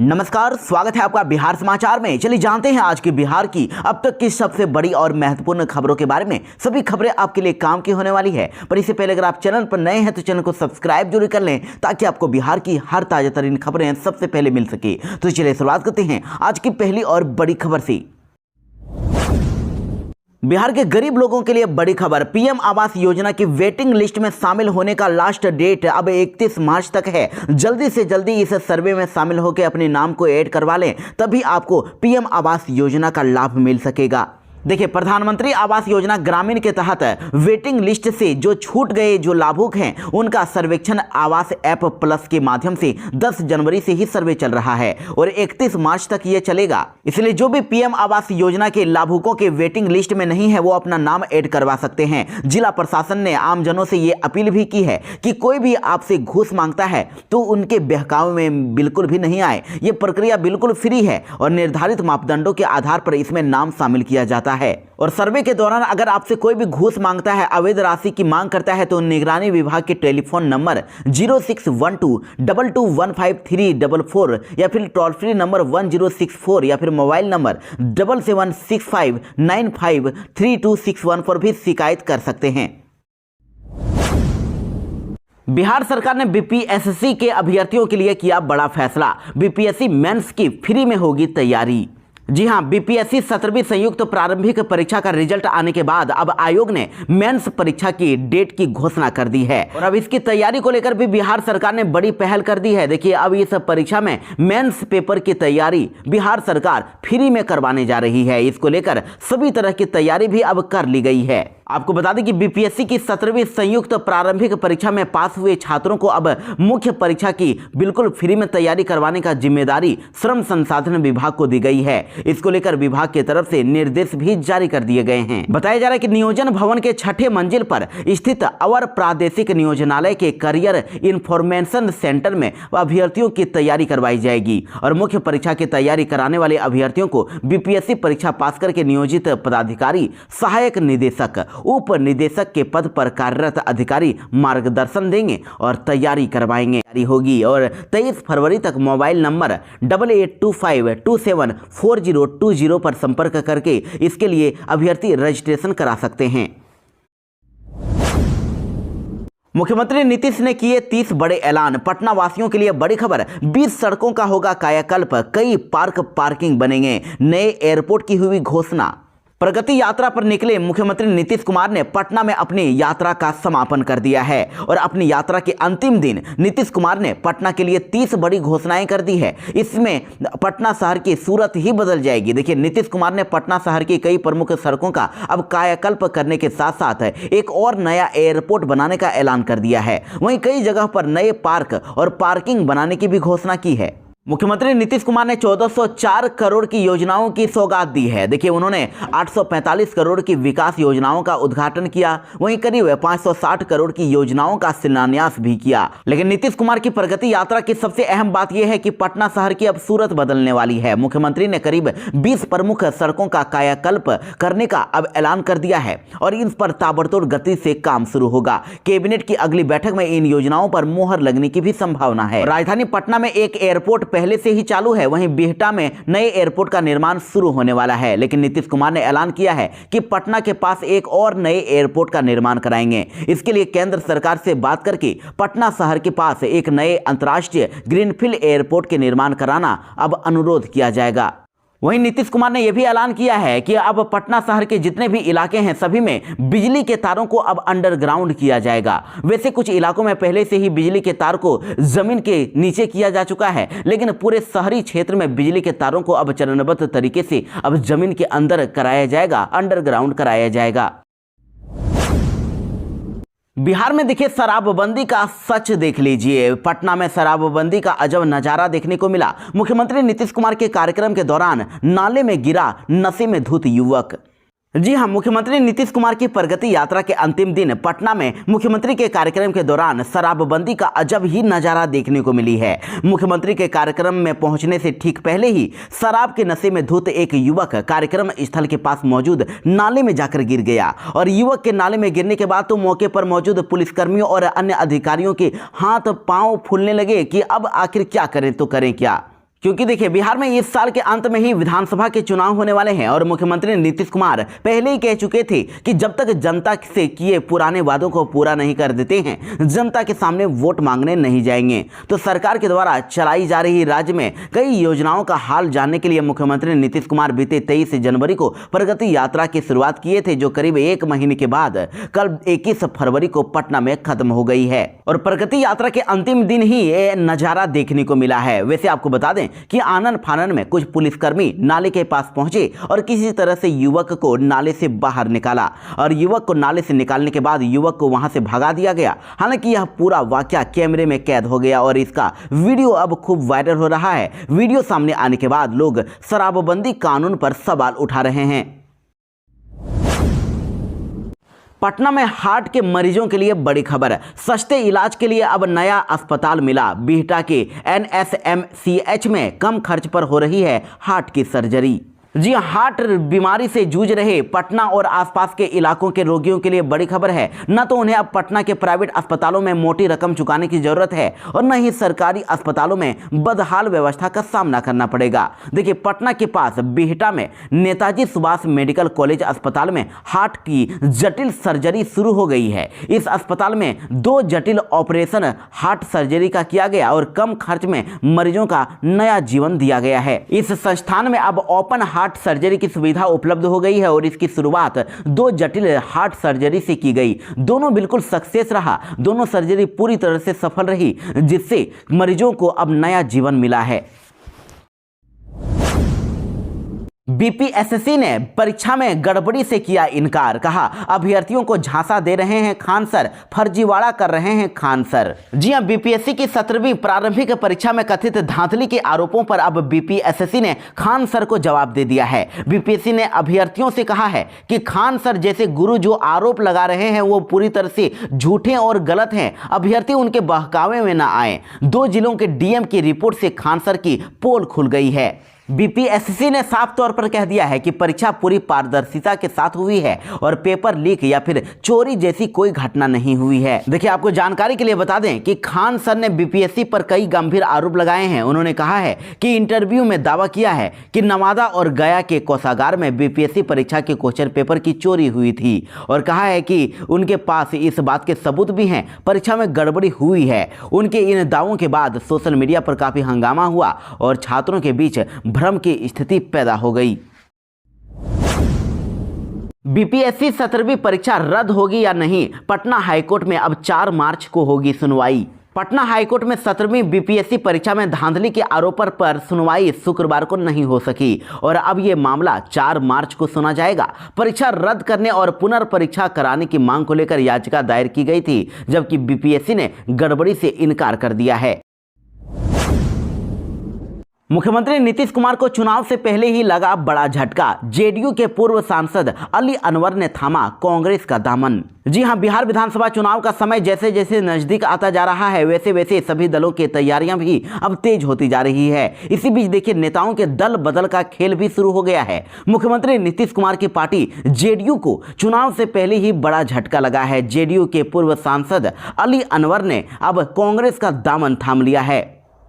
नमस्कार, स्वागत है आपका बिहार समाचार में। चलिए जानते हैं आज की बिहार की अब तक की सबसे बड़ी और महत्वपूर्ण खबरों के बारे में। सभी खबरें आपके लिए काम की होने वाली है, पर इससे पहले अगर आप चैनल पर नए हैं तो चैनल को सब्सक्राइब जरूर कर लें ताकि आपको बिहार की हर ताजा तरीन खबरें सबसे पहले मिल सके। तो चलिए शुरुआत करते हैं आज की पहली और बड़ी खबर से। बिहार के गरीब लोगों के लिए बड़ी खबर। पीएम आवास योजना की वेटिंग लिस्ट में शामिल होने का लास्ट डेट अब 31 मार्च तक है। जल्दी से जल्दी इस सर्वे में शामिल होकर अपने नाम को ऐड करवा लें, तभी आपको पीएम आवास योजना का लाभ मिल सकेगा। देखिए, प्रधानमंत्री आवास योजना ग्रामीण के तहत वेटिंग लिस्ट से जो छूट गए जो लाभुक हैं, उनका सर्वेक्षण आवास ऐप प्लस के माध्यम से 10 जनवरी से ही सर्वे चल रहा है और 31 मार्च तक ये चलेगा। इसलिए जो भी पीएम आवास योजना के लाभुकों के वेटिंग लिस्ट में नहीं है, वो अपना नाम ऐड करवा सकते हैं। जिला प्रशासन ने आमजनों से ये अपील भी की है कि कोई भी आपसे घूस मांगता है तो उनके बहकावे में बिल्कुल भी नहीं आए। ये प्रक्रिया बिल्कुल फ्री है और निर्धारित मापदंडों के आधार पर इसमें नाम शामिल किया जाता है। और सर्वे के दौरान अगर आपसे कोई भी घूस मांगता है, अवैध राशि की मांग करता है, तो निगरानी विभाग के टेलीफोन नंबर 0612221534 या फिर टोल फ्री नंबर 1064 या फिर मोबाइल नंबर 7765953261 पर भी शिकायत कर सकते हैं। बिहार सरकार ने बीपीएससी के अभ्यर्थियों के लिए किया बड़ा फैसला। बीपीएससी मेंस की फ्री में होगी तैयारी। जी हां, बीपीएससी 17वीं संयुक्त प्रारंभिक परीक्षा का रिजल्ट आने के बाद अब आयोग ने मेंस परीक्षा की डेट की घोषणा कर दी है और अब इसकी तैयारी को लेकर भी बिहार सरकार ने बड़ी पहल कर दी है। देखिए, अब इस परीक्षा में मेंस पेपर की तैयारी बिहार सरकार फ्री में करवाने जा रही है। इसको लेकर सभी तरह की तैयारी भी अब कर ली गई है। आपको बता दें कि बीपीएससी की 17वीं संयुक्त प्रारंभिक परीक्षा में पास हुए छात्रों को अब मुख्य परीक्षा की बिल्कुल फ्री में तैयारी करवाने का जिम्मेदारी श्रम संसाधन विभाग को दी गई है। इसको लेकर विभाग की तरफ से निर्देश भी जारी कर दिए गए हैं। बताया जा रहा है कि नियोजन भवन के 6ठे मंजिल पर स्थित अवर प्रादेशिक नियोजनालय के करियर इंफॉर्मेशन सेंटर में अभ्यर्थियों की तैयारी करवाई जाएगी और मुख्य परीक्षा की तैयारी कराने वाले अभ्यर्थियों को बीपीएससी परीक्षा पास करके नियोजित पदाधिकारी, सहायक निदेशक, उप निदेशक के पद पर कार्यरत अधिकारी मार्गदर्शन देंगे और तैयारी करवाएंगे होगी। और 23 फरवरी तक मोबाइल नंबर 8825274020 पर संपर्क करके इसके लिए अभ्यर्थी रजिस्ट्रेशन करा सकते हैं। मुख्यमंत्री नीतीश ने किए 30 बड़े ऐलान। पटना वासियों के लिए बड़ी खबर। 20 सड़कों का होगा कायाकल्प, कई पार्किंग बनेंगे, नए एयरपोर्ट की हुई घोषणा। प्रगति यात्रा पर निकले मुख्यमंत्री नीतीश कुमार ने पटना में अपनी यात्रा का समापन कर दिया है और अपनी यात्रा के अंतिम दिन नीतीश कुमार ने पटना के लिए 30 बड़ी घोषणाएं कर दी है। इसमें पटना शहर की सूरत ही बदल जाएगी। देखिए, नीतीश कुमार ने पटना शहर की कई प्रमुख सड़कों का अब कायाकल्प करने के साथ साथ एक और नया एयरपोर्ट बनाने का ऐलान कर दिया है। वहीं कई जगह पर नए पार्क और पार्किंग बनाने की भी घोषणा की है। मुख्यमंत्री नीतीश कुमार ने 1404 करोड़ की योजनाओं की सौगात दी है। देखिए, उन्होंने 845 करोड़ की विकास योजनाओं का उद्घाटन किया, वहीं करीब 560 करोड़ की योजनाओं का शिलान्यास भी किया। लेकिन नीतीश कुमार की प्रगति यात्रा की सबसे अहम बात यह है कि पटना शहर की अब सूरत बदलने वाली है। मुख्यमंत्री ने करीब 20 प्रमुख सड़कों का कायाकल्प करने का अब ऐलान कर दिया है और इन पर ताबड़तोड़ गति से काम शुरू होगा। कैबिनेट की अगली बैठक में इन योजनाओं पर मुहर लगने की भी संभावना है। राजधानी पटना में एक एयरपोर्ट पहले से ही चालू है, वहीं बिहटा में नए एयरपोर्ट का निर्माण शुरू होने वाला है। लेकिन नीतीश कुमार ने ऐलान किया है कि पटना के पास एक और नए एयरपोर्ट का निर्माण कराएंगे। इसके लिए केंद्र सरकार से बात करके पटना शहर के पास एक नए अंतर्राष्ट्रीय ग्रीनफील्ड एयरपोर्ट के निर्माण कराना अब अनुरोध किया जाएगा। वहीं नीतीश कुमार ने यह भी ऐलान किया है कि अब पटना शहर के जितने भी इलाके हैं, सभी में बिजली के तारों को अब अंडरग्राउंड किया जाएगा। वैसे कुछ इलाकों में पहले से ही बिजली के तार को जमीन के नीचे किया जा चुका है, लेकिन पूरे शहरी क्षेत्र में बिजली के तारों को अब चरणबद्ध तरीके से अब जमीन के अंदर कराया जाएगा, अंडरग्राउंड कराया जाएगा। बिहार में देखिए, शराबबंदी का सच देख लीजिए। पटना में शराबबंदी का अजब नजारा देखने को मिला। मुख्यमंत्री नीतीश कुमार के कार्यक्रम के दौरान नाले में गिरा नशे में धुत युवक। जी हां, मुख्यमंत्री नीतीश कुमार की प्रगति यात्रा के अंतिम दिन पटना में मुख्यमंत्री के कार्यक्रम के दौरान शराबबंदी का अजब ही नजारा देखने को मिली है। मुख्यमंत्री के कार्यक्रम में पहुंचने से ठीक पहले ही शराब के नशे में धुत एक युवक कार्यक्रम स्थल के पास मौजूद नाले में जाकर गिर गया और युवक के नाले में गिरने के बाद तो मौके पर मौजूद पुलिसकर्मियों और अन्य अधिकारियों के हाथ पांव फूलने लगे कि अब आखिर क्या करें तो करें क्या, क्योंकि देखिए बिहार में इस साल के अंत में ही विधानसभा के चुनाव होने वाले हैं और मुख्यमंत्री नीतीश कुमार पहले ही कह चुके थे कि जब तक जनता से किए पुराने वादों को पूरा नहीं कर देते हैं जनता के सामने वोट मांगने नहीं जाएंगे। तो सरकार के द्वारा चलाई जा रही राज्य में कई योजनाओं का हाल जानने के लिए मुख्यमंत्री नीतीश कुमार बीते 23 जनवरी को प्रगति यात्रा की शुरुआत किए थे, जो करीब 1 महीने के बाद कल 21 फरवरी को पटना में खत्म हो गई है। और प्रगति यात्रा के अंतिम दिन ही ये नजारा देखने को मिला है। वैसे आपको बता दें कि आनन फानन में कुछ पुलिसकर्मी नाले के पास पहुंचे और किसी तरह से युवक को नाले से बाहर निकाला और युवक को नाले से निकालने के बाद युवक को वहां से भगा दिया गया। हालांकि यह पूरा वाकया कैमरे में कैद हो गया और इसका वीडियो अब खूब वायरल हो रहा है। वीडियो सामने आने के बाद लोग शराबबंदी कानून पर सवाल उठा रहे हैं। पटना में हार्ट के मरीजों के लिए बड़ी खबर, सस्ते इलाज के लिए अब नया अस्पताल मिला। बिहटा के NSMCH में कम खर्च पर हो रही है हार्ट की सर्जरी। जी हार्ट बीमारी से जूझ रहे पटना और आसपास के इलाकों के रोगियों के लिए बड़ी खबर है। न तो उन्हें अब पटना के प्राइवेट अस्पतालों में मोटी रकम चुकाने की जरूरत है और न ही सरकारी अस्पतालों में बदहाल व्यवस्था का सामना करना पड़ेगा। देखिए पटना के पास बिहटा में नेताजी सुभाष मेडिकल कॉलेज अस्पताल में हार्ट की जटिल सर्जरी शुरू हो गई है। इस अस्पताल में 2 जटिल ऑपरेशन हार्ट सर्जरी का किया गया और कम खर्च में मरीजों का नया जीवन दिया गया है। इस संस्थान में अब ओपन हार्ट सर्जरी की सुविधा उपलब्ध हो गई है और इसकी शुरुआत 2 जटिल हार्ट सर्जरी से की गई। दोनों बिल्कुल सक्सेस रहा, दोनों सर्जरी पूरी तरह से सफल रही, जिससे मरीजों को अब नया जीवन मिला है। बीपीएससी ने परीक्षा में गड़बड़ी से किया इनकार, कहा अभ्यर्थियों को झांसा दे रहे हैं खान सर, फर्जीवाड़ा कर रहे हैं खान सर। जी हां, बीपीएससी की 17वीं प्रारंभिक परीक्षा में कथित धांधली के आरोपों पर अब बीपीएससी ने खान सर को जवाब दे दिया है। बीपीएससी ने अभ्यर्थियों से कहा है कि खान सर जैसे गुरु जो आरोप लगा रहे हैं वो पूरी तरह से झूठे और गलत हैं। अभ्यर्थी उनके बहकावे में न आए। 2 जिलों के डीएम की रिपोर्ट से खान सर की पोल खुल गई है। बीपीएससी ने साफ तौर पर कह दिया है कि परीक्षा पूरी पारदर्शिता के साथ हुई है और पेपर लीक या फिर चोरी जैसी कोई घटना नहीं हुई है। देखिए आपको जानकारी के लिए बता दें कि खान सर ने बीपीएससी पर कई गंभीर आरोप लगाए हैं। उन्होंने कहा है कि इंटरव्यू में दावा किया है कि नवादा और गया के कोषागार में बीपीएससी परीक्षा के क्वेश्चन पेपर की चोरी हुई थी और कहा है कि उनके पास इस बात के सबूत भी हैं, परीक्षा में गड़बड़ी हुई है। उनके इन दावों के बाद सोशल मीडिया पर काफी हंगामा हुआ और छात्रों के बीच भ्रम की स्थिति पैदा हो गई। बीपीएससी 17वीं परीक्षा रद्द होगी या नहीं, पटना हाईकोर्ट में अब 4 मार्च को होगी सुनवाई। पटना हाईकोर्ट में 17वीं बीपीएससी परीक्षा में धांधली के आरोपों पर सुनवाई शुक्रवार को नहीं हो सकी और अब यह मामला 4 मार्च को सुना जाएगा। परीक्षा रद्द करने और पुनर्परीक्षा कराने की मांग को लेकर याचिका दायर की गई थी, जबकि बीपीएससी ने गड़बड़ी से इनकार कर दिया है। मुख्यमंत्री नीतीश कुमार को चुनाव से पहले ही लगा बड़ा झटका। जेडीयू के पूर्व सांसद अली अनवर ने थामा कांग्रेस का दामन। जी हां, बिहार विधानसभा चुनाव का समय जैसे जैसे नजदीक आता जा रहा है वैसे वैसे सभी दलों की तैयारियां भी अब तेज होती जा रही है। इसी बीच देखिए नेताओं के दल बदल का खेल भी शुरू हो गया है। मुख्यमंत्री नीतीश कुमार की पार्टी जेडीयू को चुनाव से पहले ही बड़ा झटका लगा है। जेडीयू के पूर्व सांसद अली अनवर ने अब कांग्रेस का दामन थाम लिया है।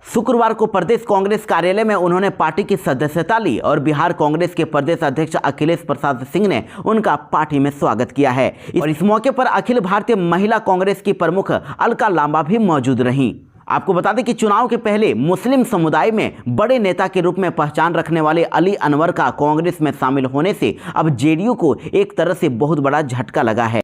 शुक्रवार को प्रदेश कांग्रेस कार्यालय में उन्होंने पार्टी की सदस्यता ली और बिहार कांग्रेस के प्रदेश अध्यक्ष अखिलेश प्रसाद सिंह ने उनका पार्टी में स्वागत किया है और इस मौके पर अखिल भारतीय महिला कांग्रेस की प्रमुख अलका लांबा भी मौजूद रहीं। आपको बता दें कि चुनाव के पहले मुस्लिम समुदाय में बड़े नेता के रूप में पहचान रखने वाले अली अनवर का कांग्रेस में शामिल होने से अब जेडीयू को एक तरह से बहुत बड़ा झटका लगा है।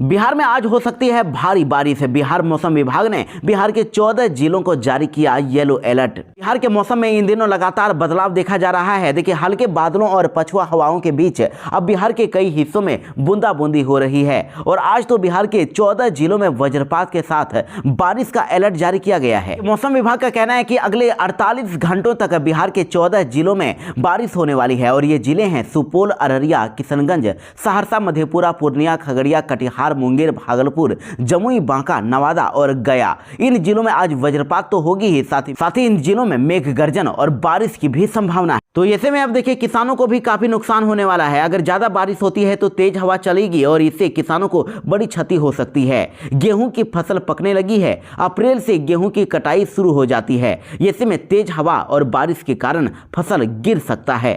बिहार में आज हो सकती है भारी बारिश। बिहार मौसम विभाग ने बिहार के 14 जिलों को जारी किया येलो अलर्ट। बिहार के मौसम में इन दिनों लगातार बदलाव देखा जा रहा है। देखिए हल्के बादलों और पछुआ हवाओं के बीच अब बिहार के कई हिस्सों में बूंदाबूंदी हो रही है और आज तो बिहार के 14 जिलों में वज्रपात के साथ बारिश का अलर्ट जारी किया गया है। मौसम विभाग का कहना है कि अगले 48 घंटों तक बिहार के 14 जिलों में बारिश होने वाली है और ये जिले हैं सुपौल, अररिया, किशनगंज, सहरसा, मधेपुरा, पूर्णिया, खगड़िया, कटिहार, मुंगेर, भागलपुर, जमुई, बांका, नवादा और गया। इन जिलों में आज वज्रपात तो होगी ही, साथ ही इन जिलों में मेघ गर्जन और बारिश की भी संभावना है। तो ऐसे में अब देखिए किसानों को भी काफ़ी नुकसान होने वाला है। अगर ज़्यादा बारिश होती है तो तेज हवा चलेगी और इससे किसानों को बड़ी क्षति हो सकती है। गेहूं की फसल पकने लगी है, अप्रैल से गेहूं की कटाई शुरू हो जाती है। ऐसे में तेज हवा और बारिश के कारण फसल गिर सकता है।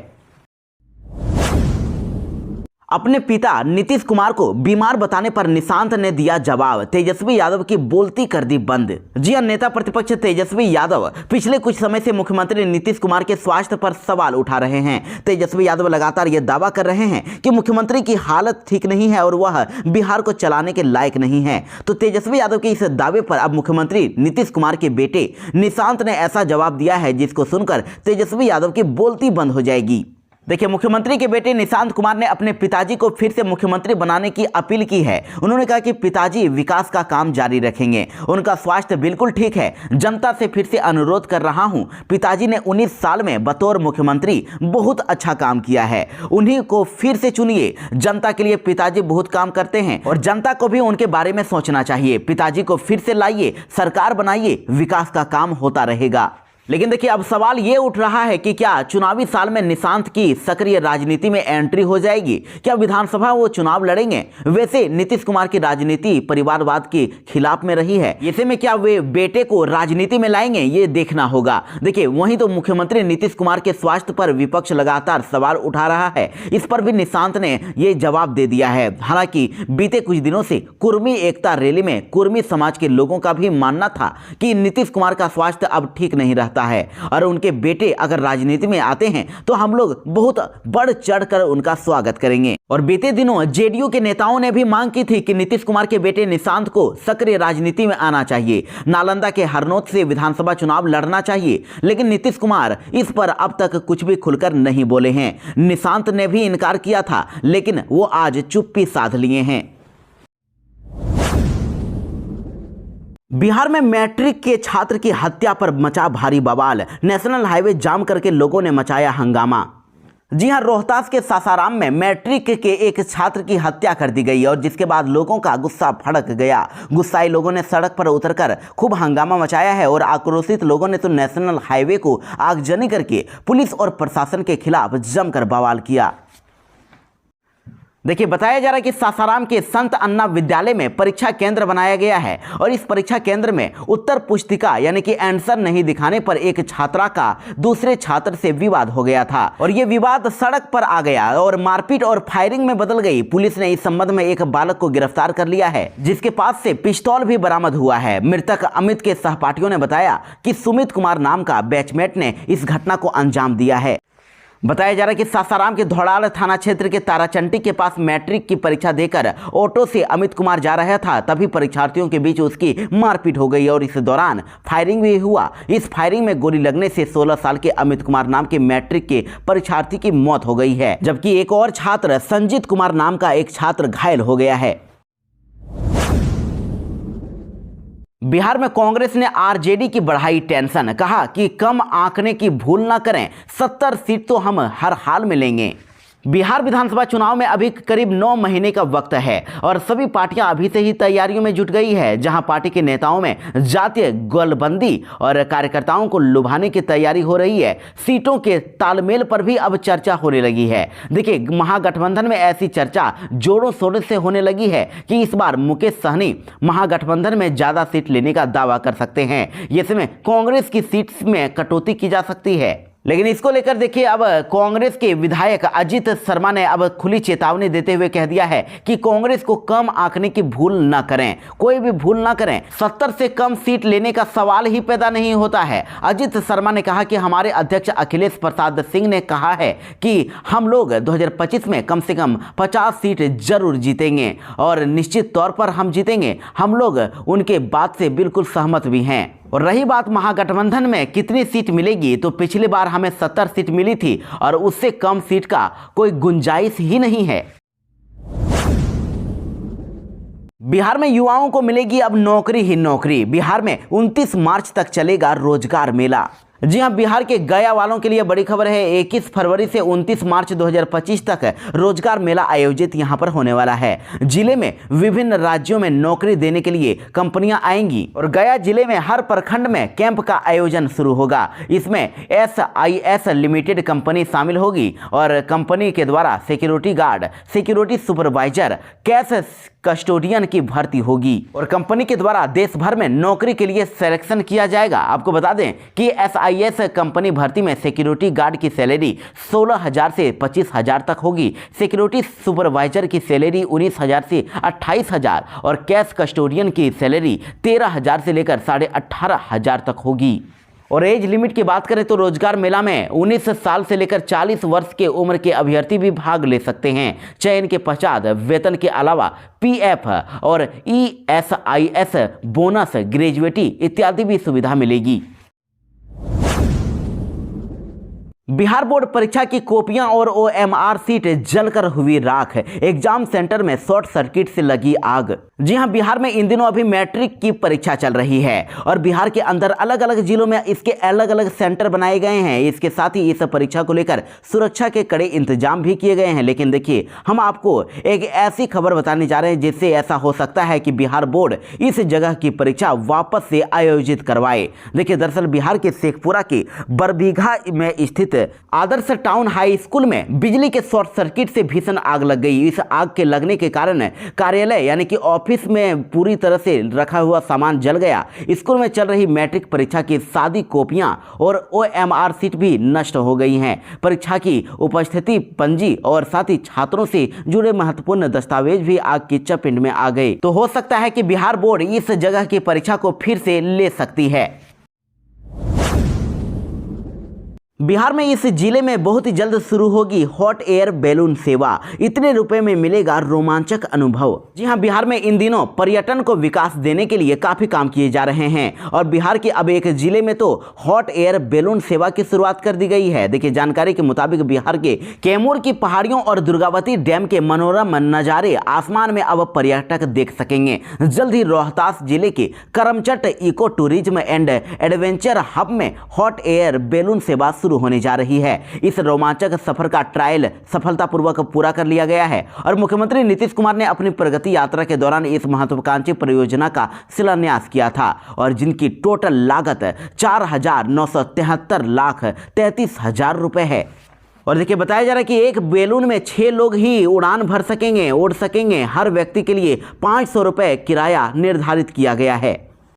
अपने पिता नीतीश कुमार को बीमार बताने पर निशांत ने दिया जवाब, तेजस्वी यादव की बोलती कर दी बंद। जी हां, नेता प्रतिपक्ष तेजस्वी यादव पिछले कुछ समय से मुख्यमंत्री नीतीश कुमार के स्वास्थ्य पर सवाल उठा रहे हैं। तेजस्वी यादव लगातार यह दावा कर रहे हैं कि मुख्यमंत्री की हालत ठीक नहीं है और वह बिहार को चलाने के लायक नहीं है। तो तेजस्वी यादव के इस दावे पर अब मुख्यमंत्री नीतीश कुमार के बेटे निशांत ने ऐसा जवाब दिया है जिसको सुनकर तेजस्वी यादव की बोलती बंद हो जाएगी। देखिए, मुख्यमंत्री के बेटे निशांत कुमार ने अपने पिताजी को फिर से मुख्यमंत्री बनाने की अपील की है। उन्होंने कहा कि पिताजी विकास का काम जारी रखेंगे, उनका स्वास्थ्य बिल्कुल ठीक है। जनता से फिर से अनुरोध कर रहा हूं, पिताजी ने 19 साल में बतौर मुख्यमंत्री बहुत अच्छा काम किया है, उन्हीं को फिर से चुनिए। जनता के लिए पिताजी बहुत काम करते हैं और जनता को भी उनके बारे में सोचना चाहिए। पिताजी को फिर से लाइए, सरकार बनाइए, विकास का काम होता रहेगा। लेकिन देखिए, अब सवाल ये उठ रहा है कि क्या चुनावी साल में निशांत की सक्रिय राजनीति में एंट्री हो जाएगी? क्या विधानसभा वो चुनाव लड़ेंगे? वैसे नीतीश कुमार की राजनीति परिवारवाद के खिलाफ में रही है, ऐसे में क्या वे बेटे को राजनीति में लाएंगे, ये देखना होगा। देखिए, वहीं तो मुख्यमंत्री नीतीश कुमार के स्वास्थ्य पर विपक्ष लगातार सवाल उठा रहा है, इस पर भी निशांत ने ये जवाब दे दिया है। हालांकि बीते कुछ दिनों से कुर्मी एकता रैली में कुर्मी समाज के लोगों का भी मानना था कि नीतीश कुमार का स्वास्थ्य अब ठीक नहीं रहता है और उनके बेटे अगर राजनीति में आते हैं तो हम लोग बहुत बढ़ चढ़कर उनका स्वागत करेंगे। और बीते दिनों जेडीयू के नेताओं ने भी मांग की थी कि नीतीश कुमार के बेटे निशांत को सक्रिय राजनीति में आना चाहिए, नालंदा के हरनौत से विधानसभा चुनाव लड़ना चाहिए। लेकिन नीतीश कुमार इस पर अब तक कुछ भी खुलकर नहीं बोले हैं। निशांत ने भी इनकार किया था, लेकिन वो आज चुप्पी साध लिए हैं। बिहार में मैट्रिक के छात्र की हत्या पर मचा भारी बवाल, नेशनल हाईवे जाम करके लोगों ने मचाया हंगामा। जी हां, रोहतास के सासाराम में मैट्रिक के एक छात्र की हत्या कर दी गई और जिसके बाद लोगों का गुस्सा भड़क गया। गुस्साए लोगों ने सड़क पर उतरकर खूब हंगामा मचाया है और आक्रोशित लोगों ने तो नेशनल हाईवे को आगजनी करके पुलिस और प्रशासन के खिलाफ जमकर बवाल किया। देखिए, बताया जा रहा है कि सासाराम के संत अन्ना विद्यालय में परीक्षा केंद्र बनाया गया है और इस परीक्षा केंद्र में उत्तर पुस्तिका यानी कि आंसर नहीं दिखाने पर एक छात्रा का दूसरे छात्र से विवाद हो गया था और यह विवाद सड़क पर आ गया और मारपीट और फायरिंग में बदल गई। पुलिस ने इस संबंध में एक बालक को गिरफ्तार कर लिया है, जिसके पास से पिस्तौल भी बरामद हुआ है। मृतक अमित के सहपाठियों ने बताया कि सुमित कुमार नाम का बैचमेट ने इस घटना को अंजाम दिया है। बताया जा रहा है कि सासाराम के धौड़ाल थाना क्षेत्र के ताराचंटी के पास मैट्रिक की परीक्षा देकर ऑटो से अमित कुमार जा रहा था, तभी परीक्षार्थियों के बीच उसकी मारपीट हो गई और इस दौरान फायरिंग भी हुआ। इस फायरिंग में गोली लगने से 16 साल के अमित कुमार नाम के मैट्रिक के परीक्षार्थी की मौत हो गई है, जबकि एक और छात्र संजीत कुमार नाम का एक छात्र घायल हो गया है। बिहार में कांग्रेस ने आरजेडी की बढ़ाई टेंशन, कहा कि कम आंकने की भूल ना करें, 70 सीट तो हम हर हाल में लेंगे। बिहार विधानसभा चुनाव में अभी करीब 9 महीने का वक्त है और सभी पार्टियां अभी से ही तैयारियों में जुट गई है, जहां पार्टी के नेताओं में जातीय गोलबंदी और कार्यकर्ताओं को लुभाने की तैयारी हो रही है। सीटों के तालमेल पर भी अब चर्चा होने लगी है। देखिए, महागठबंधन में ऐसी चर्चा जोरों शोरों से होने लगी है कि इस बार मुकेश सहनी महागठबंधन में ज्यादा सीट लेने का दावा कर सकते हैं। ऐसे में कांग्रेस की सीट में कटौती की जा सकती है। लेकिन इसको लेकर देखिए, अब कांग्रेस के विधायक अजित शर्मा ने अब खुली चेतावनी देते हुए कह दिया है कि कांग्रेस को कम आंकने की भूल ना करें, कोई भी भूल ना करें। 70 से कम सीट लेने का सवाल ही पैदा नहीं होता है। अजित शर्मा ने कहा कि हमारे अध्यक्ष अखिलेश प्रसाद सिंह ने कहा है कि हम लोग 2025 में कम से कम 50 सीट जरूर जीतेंगे और निश्चित तौर पर हम जीतेंगे। हम लोग उनके बात से बिल्कुल सहमत भी हैं। और रही बात महागठबंधन में कितनी सीट मिलेगी, तो पिछली बार हमें 70 सीट मिली थी और उससे कम सीट का कोई गुंजाइश ही नहीं है। बिहार में युवाओं को मिलेगी अब नौकरी ही नौकरी। बिहार में 29 मार्च तक चलेगा रोजगार मेला। जी हां, बिहार के गया वालों के लिए बड़ी खबर है। 21 फरवरी से 29 मार्च 2025 तक रोजगार मेला आयोजित यहां पर होने वाला है। जिले में विभिन्न राज्यों में नौकरी देने के लिए कंपनियां आएंगी और गया जिले में हर प्रखंड में कैंप का आयोजन शुरू होगा। इसमें SIS लिमिटेड कंपनी शामिल होगी और कंपनी के द्वारा security guard, security supervisor, cash custodian की भर्ती होगी और कंपनी के द्वारा देश भर में नौकरी के लिए सिलेक्शन किया जाएगा। आपको बता दें कि SIS कंपनी भर्ती में सिक्योरिटी गार्ड की सैलरी 16,000 से 25,000 तक होगी। सिक्योरिटी सुपरवाइजर की सैलरी 19,000 से 28,000 और कैश कस्टोडियन की सैलरी 13,000 से लेकर 18,500 तक होगी। और एज लिमिट की बात करें तो रोजगार मेला में 19 साल से लेकर 40 वर्ष के उम्र के अभ्यर्थी भी भाग ले सकते हैं। चयन के पश्चात वेतन के अलावा PF और ESIS बोनस, ग्रेजुएटी इत्यादि भी सुविधा मिलेगी। बिहार बोर्ड परीक्षा की कॉपियां और OMR सीट जलकर हुई राख। एग्जाम सेंटर में शॉर्ट सर्किट से लगी आग। जी हां, बिहार में इन दिनों अभी मैट्रिक की परीक्षा चल रही है और बिहार के अंदर अलग अलग जिलों में इसके अलग अलग सेंटर बनाए गए हैं। इसके साथ ही इस परीक्षा को लेकर सुरक्षा के कड़े इंतजाम भी किए गए हैं। लेकिन देखिए, हम आपको एक ऐसी खबर बताने जा रहे हैं जिससे ऐसा हो सकता है कि बिहार बोर्ड इस जगह की परीक्षा वापस से आयोजित करवाए। देखिए, दरअसल बिहार के शेखपुरा के बरबीघा में स्थित आदर्श टाउन हाई स्कूल में बिजली के शॉर्ट सर्किट से भीषण आग लग गई। इस आग के लगने के कारण कार्यालय यानी कि ऑफिस में पूरी तरह से रखा हुआ सामान जल गया। स्कूल में चल रही मैट्रिक परीक्षा की सादी कॉपियां और OMR सीट भी नष्ट हो गई हैं। परीक्षा की उपस्थिति पंजी और साथ ही छात्रों से जुड़े महत्वपूर्ण दस्तावेज भी आग की चपेट में आ गए। तो हो सकता है कि बिहार बोर्ड इस जगह की परीक्षा को फिर से ले सकती है। बिहार में इस जिले में बहुत ही जल्द शुरू होगी हॉट एयर बैलून सेवा। इतने रुपए में मिलेगा रोमांचक अनुभव। जी हां, बिहार में इन दिनों पर्यटन को विकास देने के लिए काफी काम किए जा रहे हैं और बिहार के अब एक जिले में तो हॉट एयर बैलून सेवा की शुरुआत कर दी गई है। देखिए, जानकारी के मुताबिक बिहार के कैमूर की पहाड़ियों और दुर्गावती डैम के मनोरम नजारे आसमान में अब पर्यटक देख सकेंगे। जल्द ही रोहतास जिले के Karamchat eco tourism and adventure hub में हॉट एयर बैलून सेवा शुरू होने जा रही है। इस रोमांचक सफर का ट्रायल सफलतापूर्वक पूरा कर लिया गया है और मुख्यमंत्री नीतीश कुमार ने अपनी प्रगति यात्रा के दौरान इस महत्वाकांक्षी परियोजना का शिलान्यास किया था और जिनकी टोटल लागत 4,973,33,000 रुपए है। और देखिए, बताया जा रहा है कि एक बैलून में 6 लोग ही उड़ान भर सकेंगे, उड़ सकेंगे। हर व्यक्ति के लिए 500 रुपए किराया निर्धारित किया गया है।